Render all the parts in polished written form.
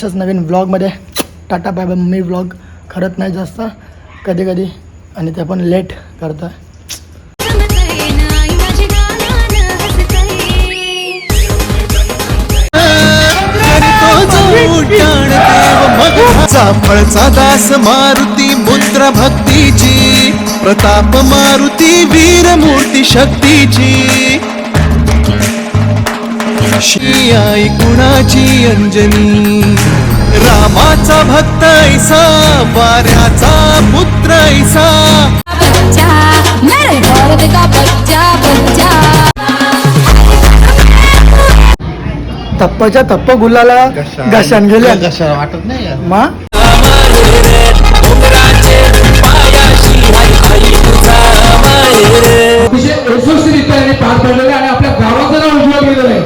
नवीन व्लॉगमध्ये tata bye bye. मी vlog करत नाही जास्त कधी कधी आणि ते पण लेट करतं. फळचा दास मारुती मुद्रा भक्तीची प्रताप मारुती वीर मूर्ती शक्तीची श्री आई कुणाची अंजनी रामाचा भक्त ऐसा वाऱ्याचा पुत्र ऐसा तप्पाच्या तप्प गुलाला घशान गेल्या वाटत नाही मा यशस्वीरित्या पार पडलेले आणि आपल्या गावाचं नाव उज्ज्वल केलेलं आहे.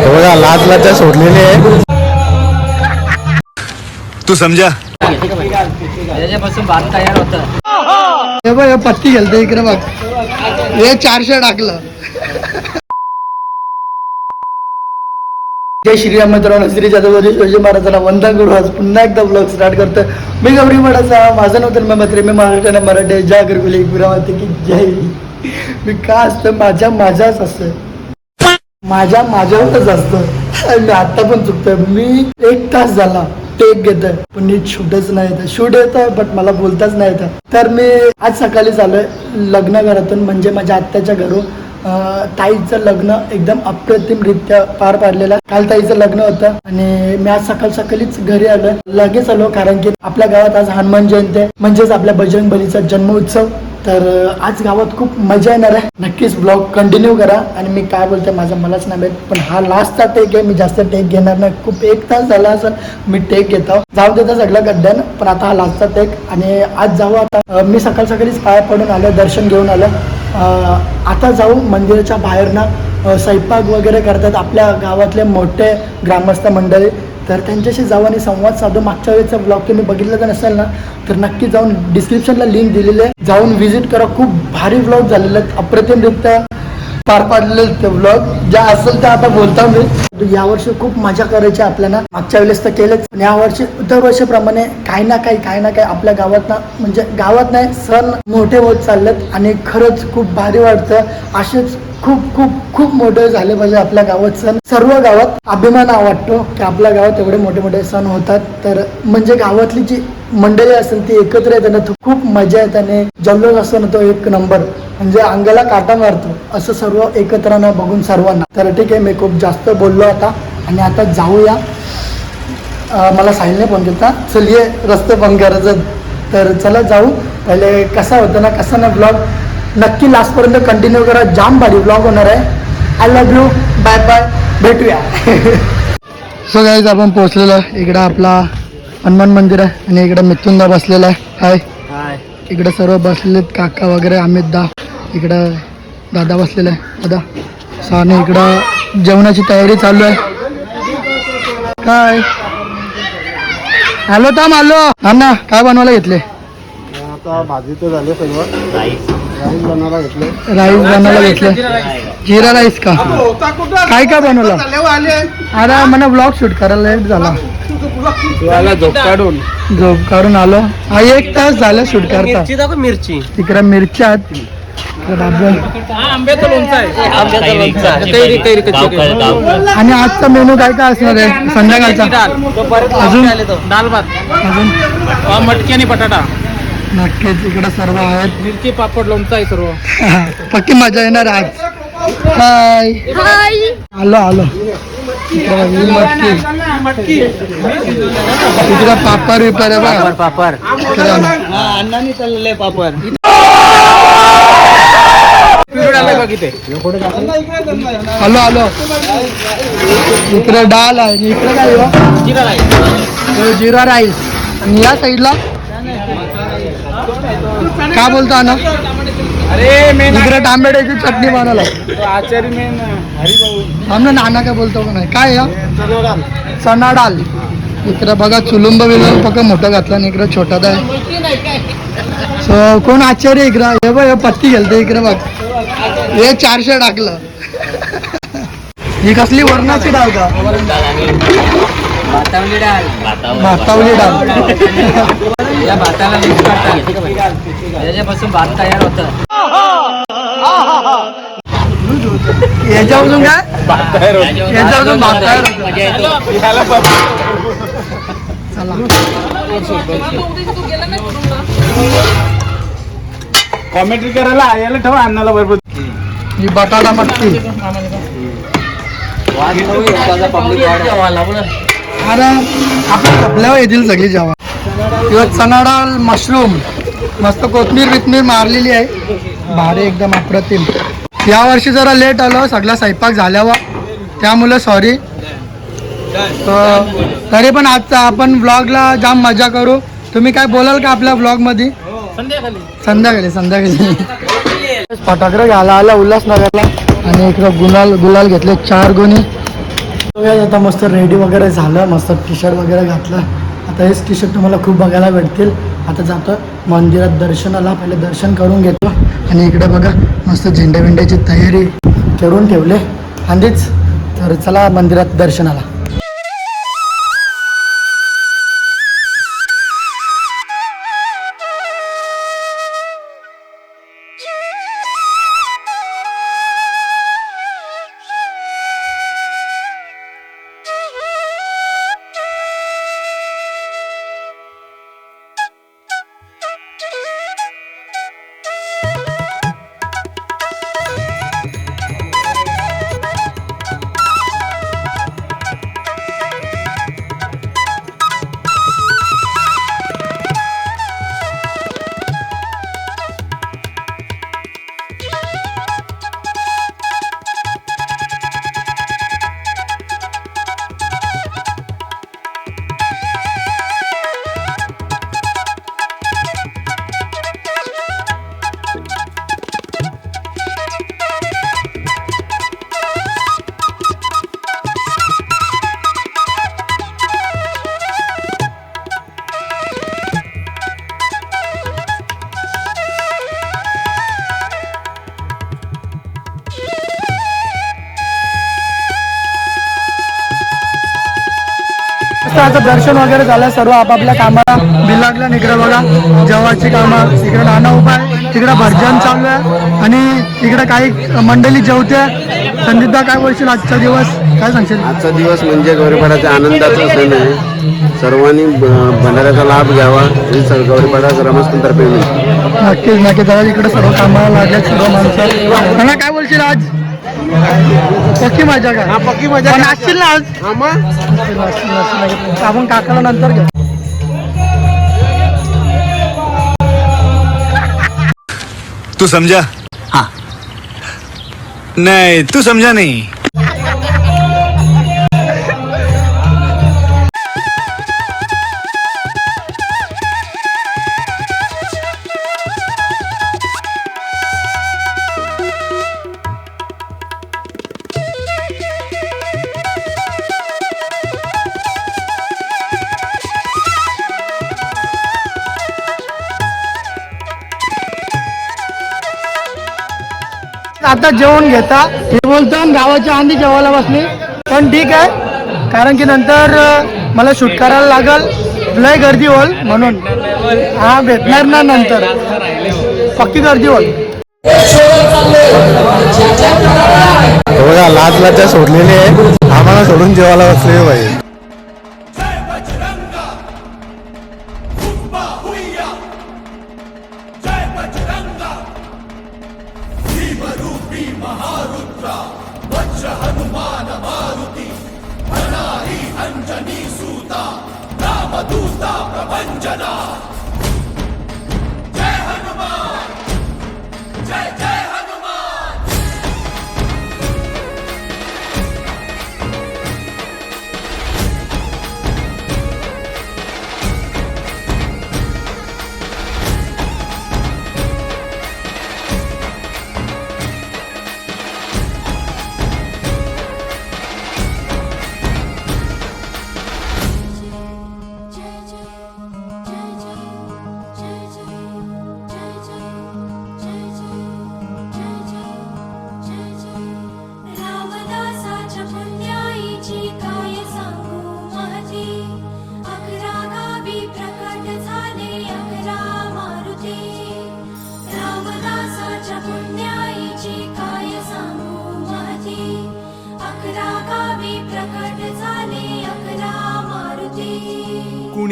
बघा लाज लाजा सोडलेले आहे. तू समजा त्याच्यापासून भात तयार होतं. हे बघ पत्ती गेलते इकडे बघ हे 400 टाकलं. जय श्रीराम मित्रांनो, श्री छत्रपती शिवाजी महाराजांना वंदन करू. आज पुन्हा एकदा ब्लॉग स्टार्ट करतोय. मी गौरी मठाचा माझं नाव तर मी महाराष्ट्राने मराठी ज्या गुरुकुली गुरावते की जय. मी का असतं माझ्याच असतं माझ्यावरच असतं. मी आता पण चुकतोय. मी 1 तास झाला टेक घेत आहे पण नीट शूटच नाही येत. शूट येत आहे बट मला बोलताच नाही येत. तर मी आज सकाळी चाललोय लग्न घरातून, म्हणजे माझ्या आत्याच्या घरून. ताईचं लग्न एकदम अप्रतिमरित्या पार पाडलेलं. काल ताईचं लग्न होतं आणि मी आज सकाळीच घरी आलोय. लगेच आलो कारण की आपल्या गावात आज हनुमान जयंती आहे, म्हणजेच आपल्या बजरंग बलीचा जन्मोत्सव. तर आज गावात खूप मजा येणार आहे. नक्कीच ब्लॉग कंटिन्यू करा. आणि मी काय बोलते मलाच नाही माहित, पण हा लास्टचा टेक आहे. मी जास्त टेक घेणार नाही. खूप 1 तास झाला असेल मी टेक घेतो. जाऊ देता सगळं गड्ड्यानं, पण आता हा लास्टचा टेक. आणि आज जाऊ आता. मी सकाळीच पाया पडून आलो, दर्शन घेऊन आलो. आता जाऊ मंदिराच्या बाहेर ना स्वयंपाक वगैरे करतात आपल्या गावातले मोठे ग्रामस्थ मंडळी. तर त्यांच्याशी जाऊ आणि संवाद साधू. मागच्या वेळेचा ब्लॉग तुम्ही बघितलं तर नसेल ना, तर नक्की जाऊन डिस्क्रिप्शनला लिंक दिलेली आहे, जाऊन व्हिजिट करा. खूप भारी ब्लॉग झालेले आहेत, अप्रतिमरित्या पार पाडलेले ते ब्लॉग. ज्या असेल त्या आता बोलता मी. यावर्षी खूप मजा करायची आपल्याला. मागच्या वेळेस तर केलेच, यावर्षी दरवर्षीप्रमाणे काही ना काही आपल्या गावात ना, म्हणजे गावात नाही सण मोठे होत चाललेत आणि खरंच खूप भारी वाटतं. असेच खूप मोठे झाले पाहिजे आपल्या गावात सण. सर्व गावात अभिमान वाटतो की आपल्या गावात एवढे मोठे सण होतात. तर म्हणजे गावातली जी मंडळी असेल ती एकत्र येताना खूप मजा येते आणि जल्लोष असतो ना तो 1 नंबर, म्हणजे अंगाला काटा मारतो असं सर्व एकत्र ना बघून सर्वांना. तर ठीक आहे, मी खूप जास्त बोललो आता आणि आता जाऊया. मला साहिलने फोन केला, चल ये रस्ते बंद करायचं. तर चला जाऊ. पहिले कसा होतं ना कसा ना ब्लॉग नक्की लास्टपर्यंत कंटिन्यू करा. जाम भारी ब्लॉग होणार आहे. I love you, bye bye, भेटूया. सो गाईज आपण पोहोचलेलो आहे. इकडं आपला हनुमान मंदिर आहे आणि इकडं मिथुनदा बसलेला आहे. हाय. इकडं सर्व बसलेलेत काका वगैरे, अमित दा. इकडं दादा बसलेला आहे, दादा. आणि इकडं जेवणाची तयारी चालू आहे. काय हॅलो थांब आलो. हा ना, काय बनवायला घेतले? आता भाजी तर झाली सर्व. राईस बनवायला घेतले. जिरा राईस का? काय बनवलं? अरे मला ब्लॉग शूट करायला लेट झाला. झोप काढून आलो. हा 1 तास झाला शूट करता. मिरची तिकडे मिरच्या आहेत. आणि आजचा मेनू काय असणार आहे संध्याकाळचा? अजून दाल भात, अजून मटकी आणि बटाटा. नक्कीच इकडे सर्व आहेत. मिरची पापड लोणचं आहे सर्व. पक्की मजा येणार आज. हाय आलो. मटकी तिकडे पापड विपर आहे. पापड अण्णांनी चाललेले पापड. आलो इकडे डाल आहे. इकडे काय जिरा राईस. आणि या साईडला काय बोलतो ना अरे मेन इकडे टांबेड्याची चटणी बनवला. आचारी मेन हरिभाऊ. आमना नाना काय बोलतो का नाही काय या चलो डाल. चणा डाल. इकडे बघा चुलुंब बिलुंब फक्त मोठं घातलं आणि इकडे छोटा आहे. सो कोण आचार्य इकडं हे बघ हे पत्ती गेलते इकडे बघ हे 400 टाकलं. ही कसली वरणाची डाळ का भातावली डाळ. भातावली डाळ. या भाताला मिक्स करतात त्याच्यापासून भात तयार होतं. याच्यापासून काय याच्यापासून भात तयार होतं. चला कॉमेंट्री करायला यायला ठेवा अन्नाला बरोबर. ही बटाटा मटकी. अरे आपण आपल्यावर येतील सगळी जेव्हा किंवा चणा डाळ मशरूम मस्त कोथमीर बिथमीर मारलेली आहे. भारी एकदम अप्रतिम. यावर्षी जरा लेट आलो सगळा स्वयंपाक झाल्यावर त्यामुळे सॉरी. तरी पण आजचा आपण ब्लॉगला जाम मजा करू. तुम्ही काय बोलाल का आपल्या ब्लॉगमध्ये? संध्याकाळी फटाकडे घ्यायला आला उल्हासनगरला आणि इकडं गुलाल घेतले 4 गुणी. आता मस्त रेडी वगैरे झालं मस्त टी शर्ट वगैरे घातलं. आता हेच टी शर्ट तुम्हाला खूप बघायला भेटतील. आता जातो मंदिरात दर्शनाला. पहिले दर्शन करून घेतो आणि इकडे बघा मस्त झेंड्या बिंड्याची तयारी करून ठेवले आधीच. तर चला मंदिरात दर्शनाला. आता दर्शन वगैरे झालं सर्व आपापल्या कामाला बिलागल्या. इकडे बघा जेवाची कामं. इकडे नाना उभा आहे. तिकडे भजन चालू आहे आणि इकडे काही मंडळी जेवते. संदीपदा काय बोलशील आजचा दिवस काय सांगशील? आजचा दिवस म्हणजे गौरीपाडाचा आनंदाचा सण आहे. सर्वांनी भंडाऱ्याचा लाभ घ्यावा ही गौरीपाडा ग्रामस्थांतर्फे नक्कीच नक्कीच. जरा इकडे सर्व कामाला लागल्यात सर्व माणसं. त्यांना काय बोलशील आज? पक्की मजा का? पक्की मजा. पण असशील ना आज? आपण काकाला नंतर घेऊ. तू समझा? हाँ. नहीं तू समझा नहीं. आता जेवण घेता हे बोलतो गावाच्या आंधी जेवायला बसली. पण ठीक आहे कारण की नंतर मला शूट करायला लागल. लय गर्दी होईल म्हणून हा भेटणार ना नंतर पक्की गर्दी होईल. बघा लाज लाजा सोडलेली आहे. आम्हाला सोडून जेवायला बसले बाई.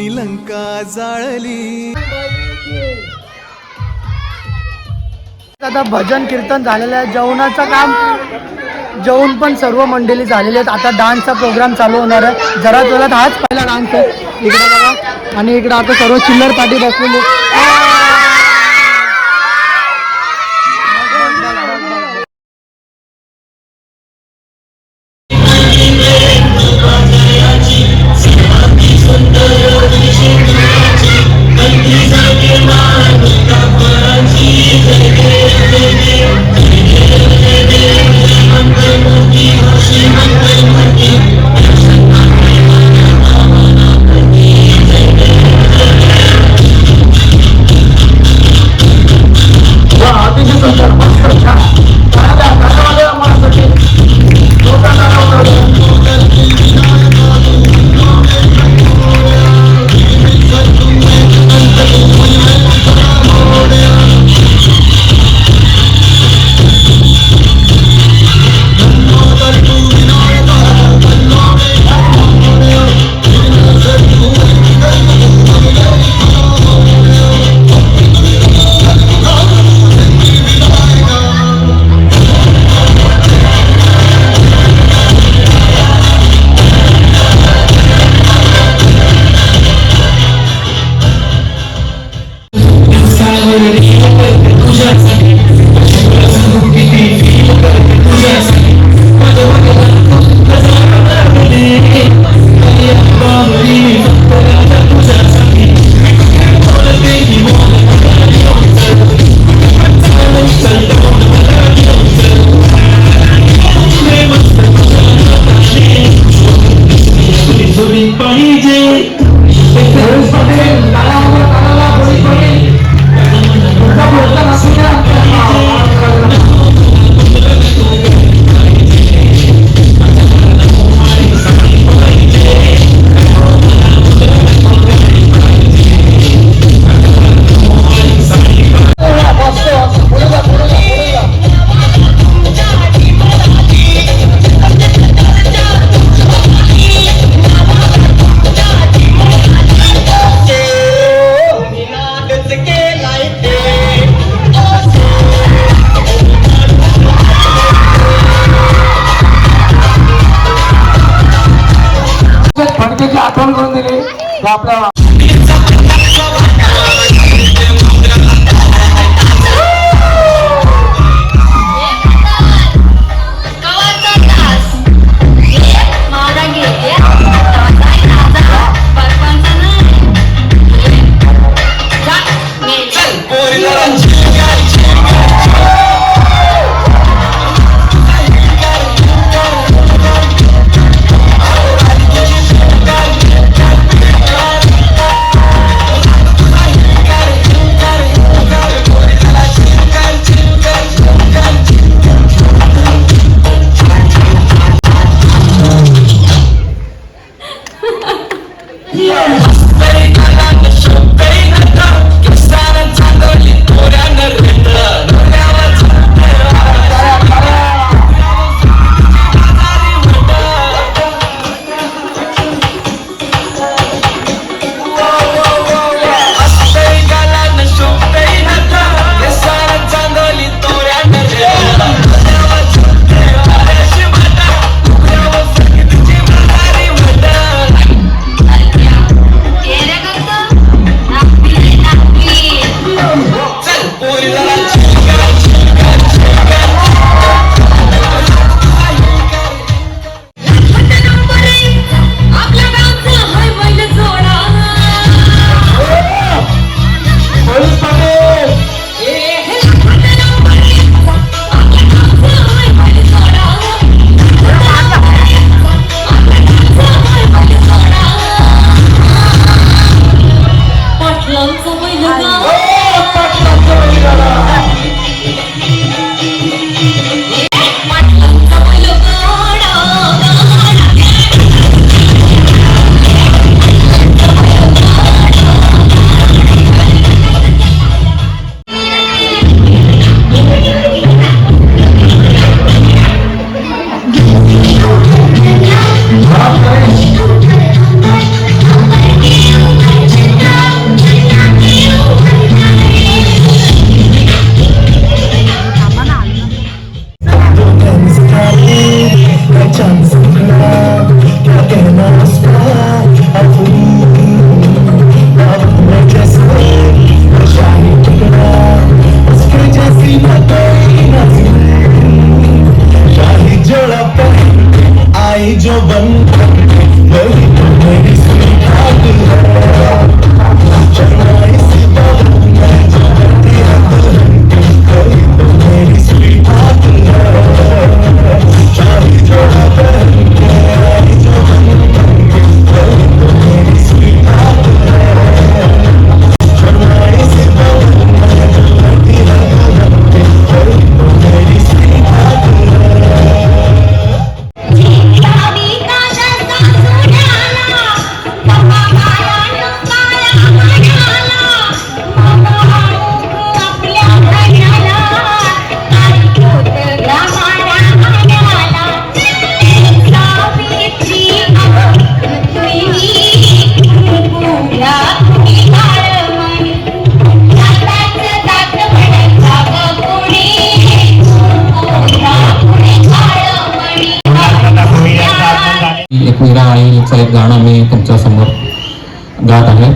कुणी लंका जाळली. आता भजन कीर्तन झालेलं आहे. जेवणाचं काम जेवण पण सर्व मंडळी झालेले आहेत. आता डान्सचा प्रोग्राम चालू होणार आहे. जरा जोरात हाच पहिला डान्स आहे इकडे बघा. आणि इकडे आता सर्व चिल्लर पार्टी बसलेली. आठवण करून दिली आपला एक मीरा आईचं एक गाणं मी तुमच्या समोर गात आहे.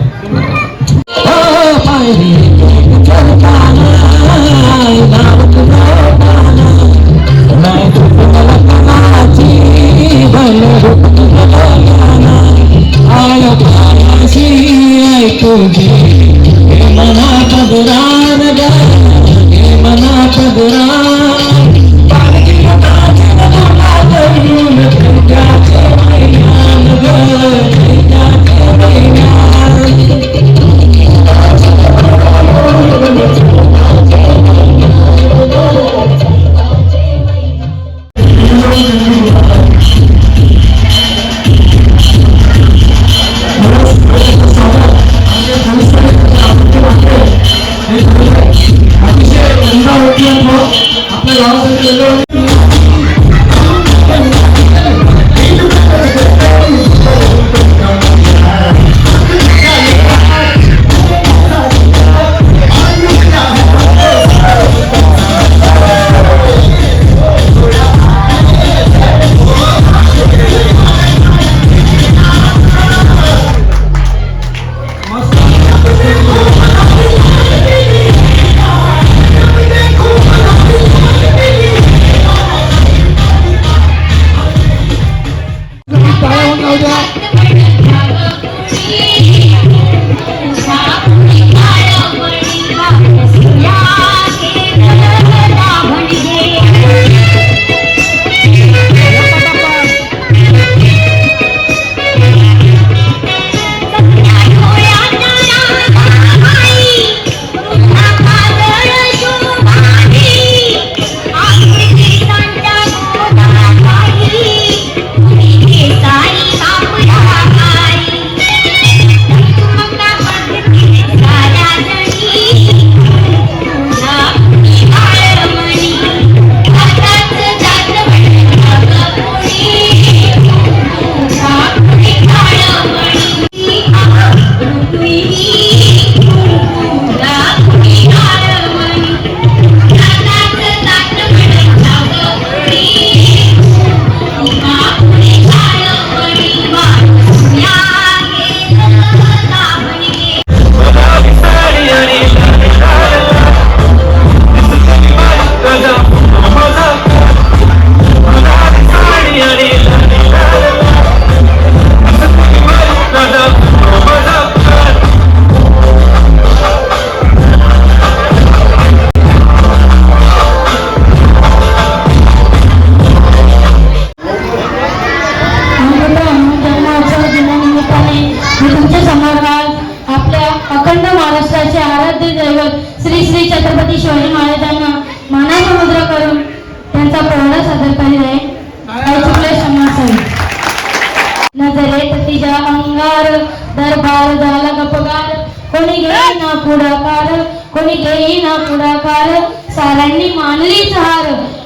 दरबार झाला गपगार, कोणी घेईना पुढाकार, कोणी घेईना पुढाकार, साऱ्यांनी मानलीच हार.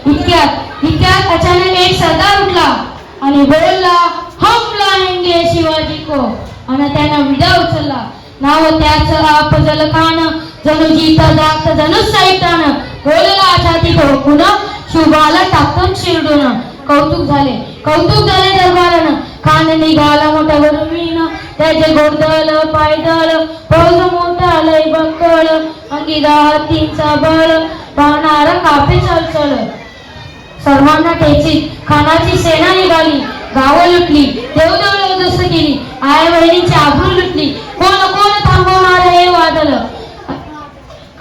इतक्यात अचानक एक सरदार उठला आणि बोलला, हम लाएंगे शिवाजी को. आणि त्यानं विडा उचलला. नाव त्याचं अफजल खान, जणू जीत जागत जणू सैतान. बोलला छाती ठोकून, शुभाला टाकून शिरडून. कौतुक झाले दरबारानं. खान निघाला मोठा वरवीन, त्याचे गोडदल पायदल, फौज मोठा लय बंकळ, अंगी हत्तींचा बळ, पाहणारा काफी चलचल. सर्वांना ठेचीत खानाची सेना निघाली. गावं लुटली, देवदेव उद्ध्वस्त केली, आई बहिणीची आबरू लुटली. कोण कोण थांबवणार हे वादळ?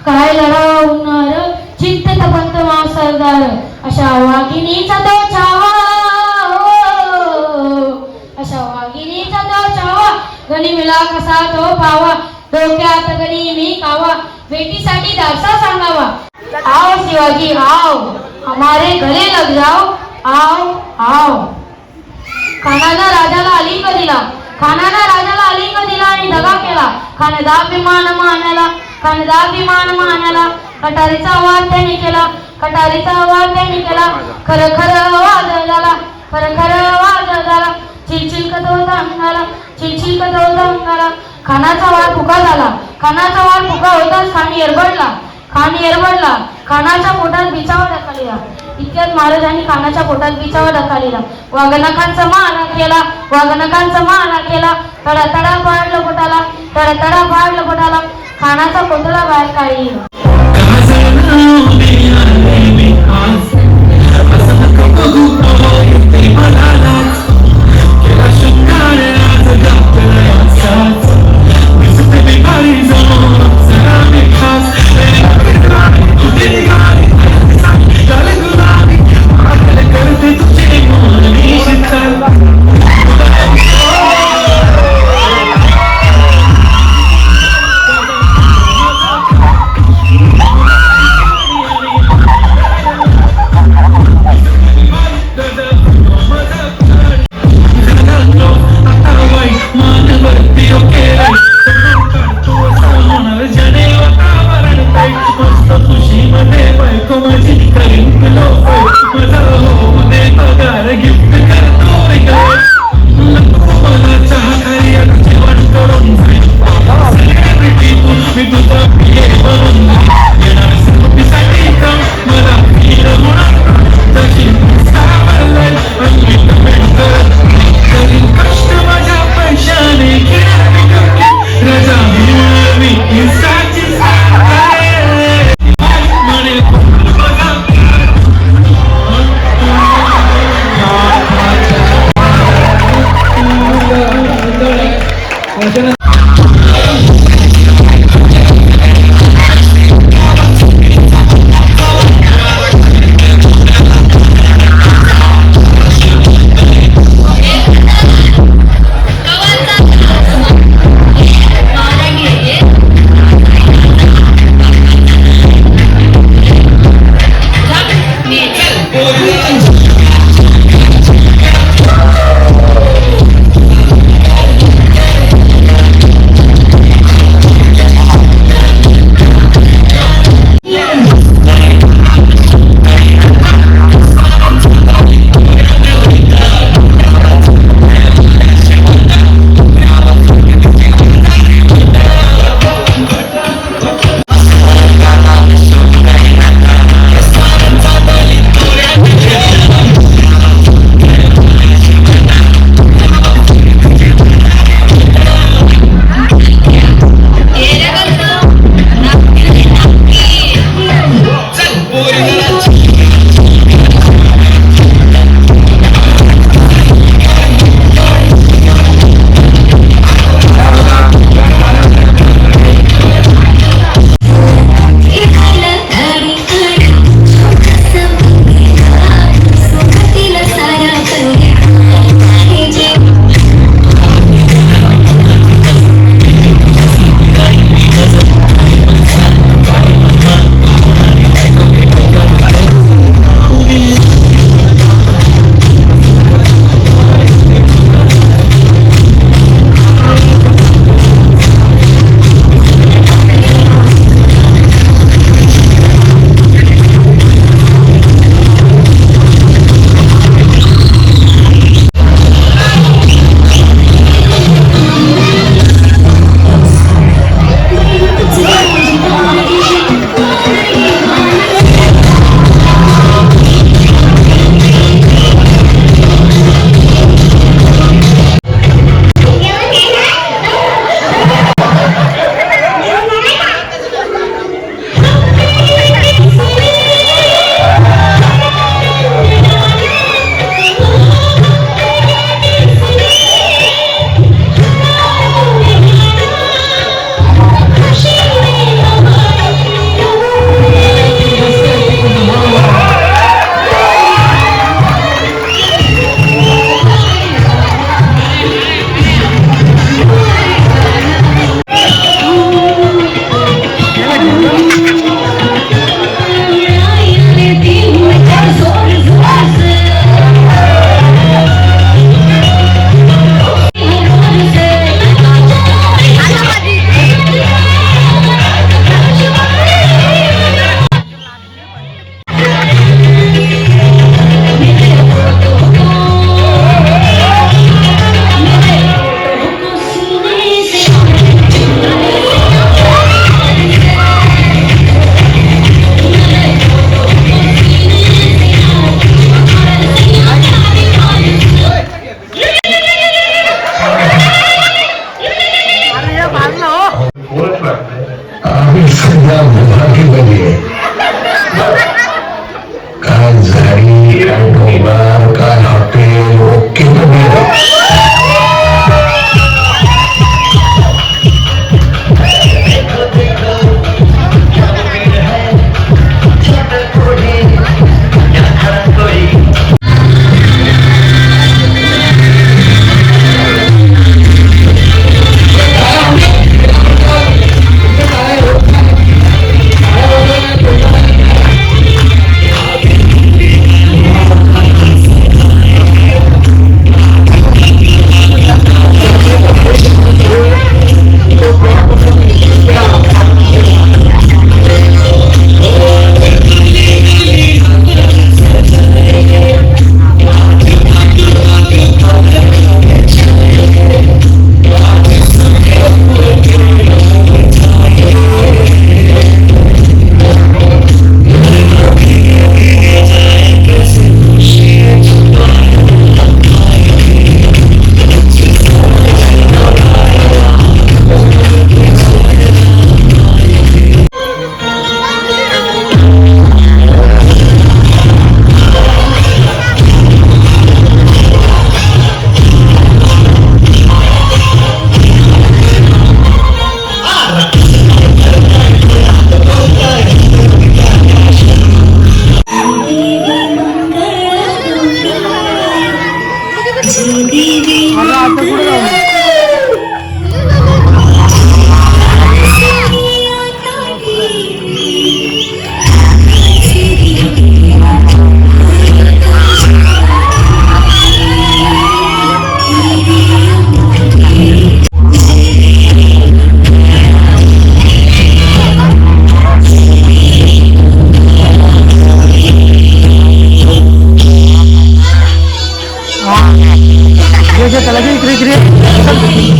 काय लढवणार चिंतित पंत मा सरदार, अशा वाघिणीचा तो छावा, अशा वाघिणीचा तो छावा, गणी मिला कसा तो पावा, डोक्यात गणी मी कावा, बेटीसाठी दासा सांगावा. आओ शिवाजी आओ, हमारे गले लग जाओ, आओ आओ. खानानं राजाला अलिंग दिला, खानानं राजाला अलिंग दिला आणि दगा केला. खानदाभिमान मानाला, खानदाभिमान कटारीचा आवाज त्याने केला, कटारीचा आवाज त्याने केला. खर खर आवाज झाला, खर खर आवाज झाला. चिलचिल कदवता अंगाला, चिलचिल कदवता अंगाला. खानाचा वार फुका झाला, खानाचा वार फुका होताच खान एरबडला, खान एरबडला. खानाच्या पोटात बिचावा ढकलला. इतक्यात महाराजांनी खानाच्या पोटात बिचावा ढकलला. वाघनखांचा मारा केला, वाघनखांचा मारा केला. तडा तडा फाडलं पोटाला, तडा तडा फाडलं पोटाला. खानाचा कोथळा बाहेर काढला. आता कुठे जाऊ? चला की इकडे इकडे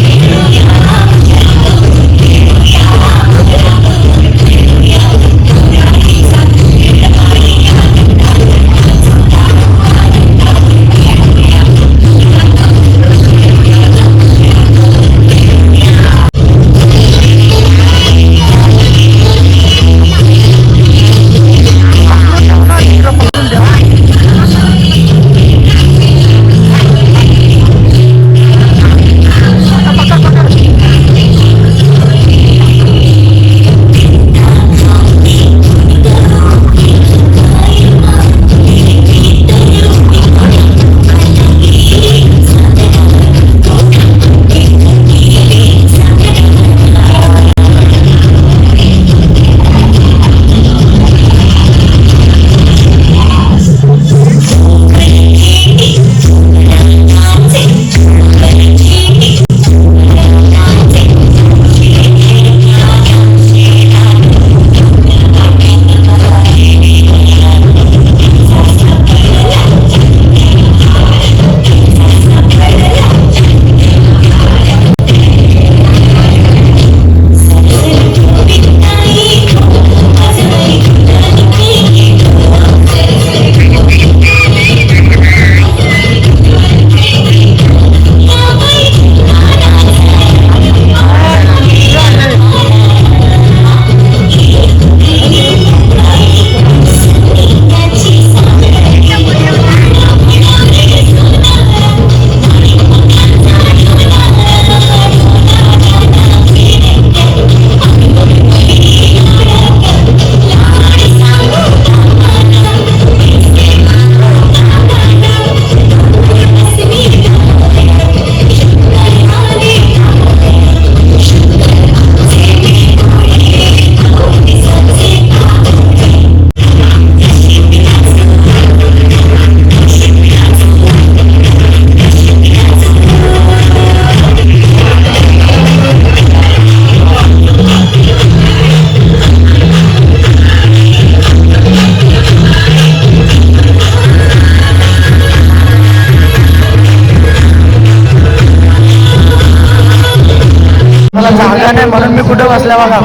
मला जागा नाही म्हणून मी कुठे बसल्या बघा.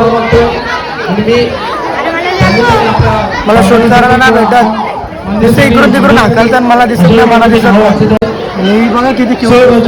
मला शोधणारा नाही भेटत. दिसते इकडून तिकडून हाकलतात मला दिसत नाही. मला दिसत नाही. बघा किती क्यूट.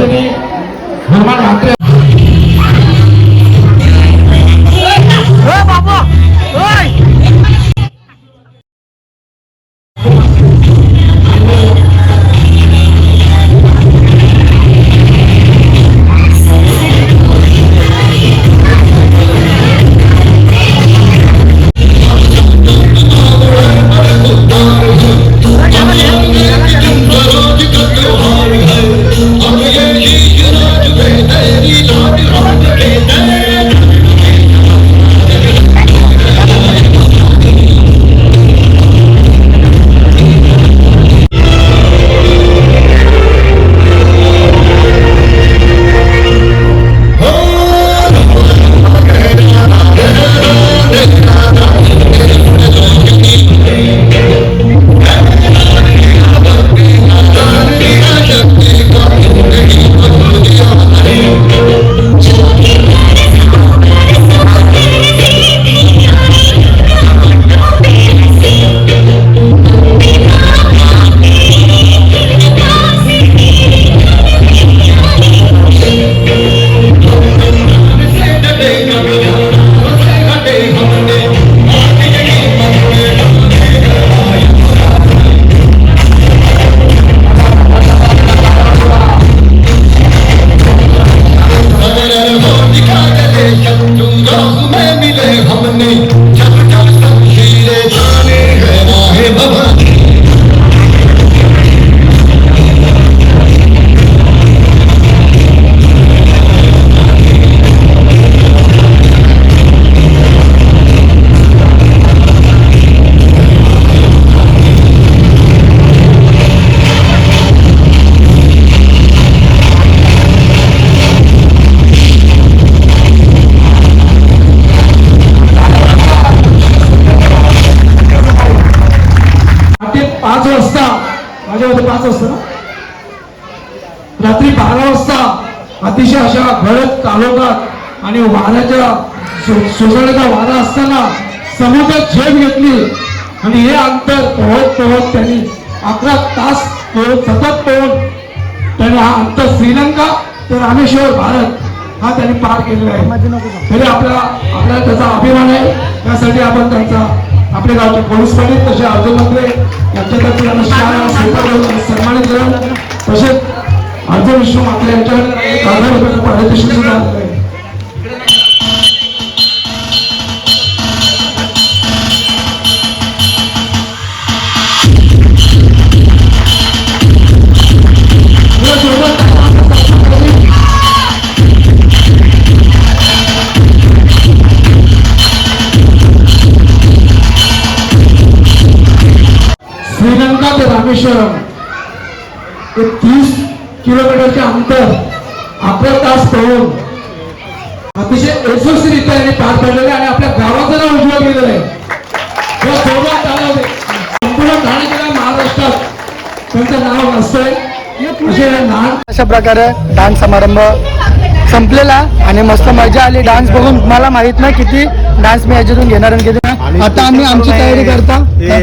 नाच असतो ना. रात्री 12 वाजता अतिशय अशा गडद कालोखात आणि वाऱ्याच्या सोसायटीचा वारा असताना समुद्रात झेप घेतली आणि हे अंतर पोहत पोहत त्यांनी 11 तास सतत पोहून त्यांनी हा अंतर श्रीलंका ते रामेश्वर भारत हा त्यांनी पार केलेला आहे. तरी आपल्याला त्याचा अभिमान आहे. त्यासाठी आपण त्यांचा आपल्या गावचे पोलीस पाटील तसे अर्जुन मंत्रे यांच्यातर्फे सन्मानित करून तसेच अर्जुन विष्णू मात्रे यांच्याकडे 1000 रुपयाचं पारितोषिक सुद्धा आलेलं आहे. श्रीलंका ते रामेश्वरम हे 30 किलोमीटरचे अंतर 11 तास पळून अतिशय यशस्वीरित्या यांनी पार पडलेले आणि आपल्या गावाचं नाव उज्ज्वल केलेलं आहे. या सोबत चालवते संपूर्ण ठाणे जिल्हा महाराष्ट्रात त्यांचं नाव असतंय. असे लहान अशा प्रकारे डान्स समारंभ संपलेला आणि मस्त मजा आली. डान्स बघून मला माहित नाही किती डान्स मी याच्यातून घेणार आणि किती नाही. आता आम्ही आमची तयारी करता.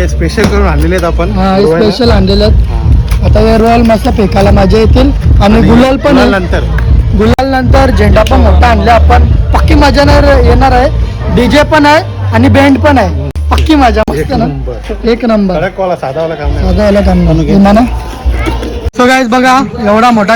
स्पेशल करून आणलेले आहेत आपण. हा स्पेशल आणलेले आहेत. आता हे रॉयल मस्त फेकायला मजा येतील आणि गुलाल पण नंतर गुलाल नंतर झेंडा पण मोठा आणले आपण. पक्की मजा येणार आहे. डीजे पण आहे आणि बँड पण आहे. पक्की मजा मस्त ना. एक नंबर साधावाला काम साधावाला काम. सो गाईज बघा एवढा मोठा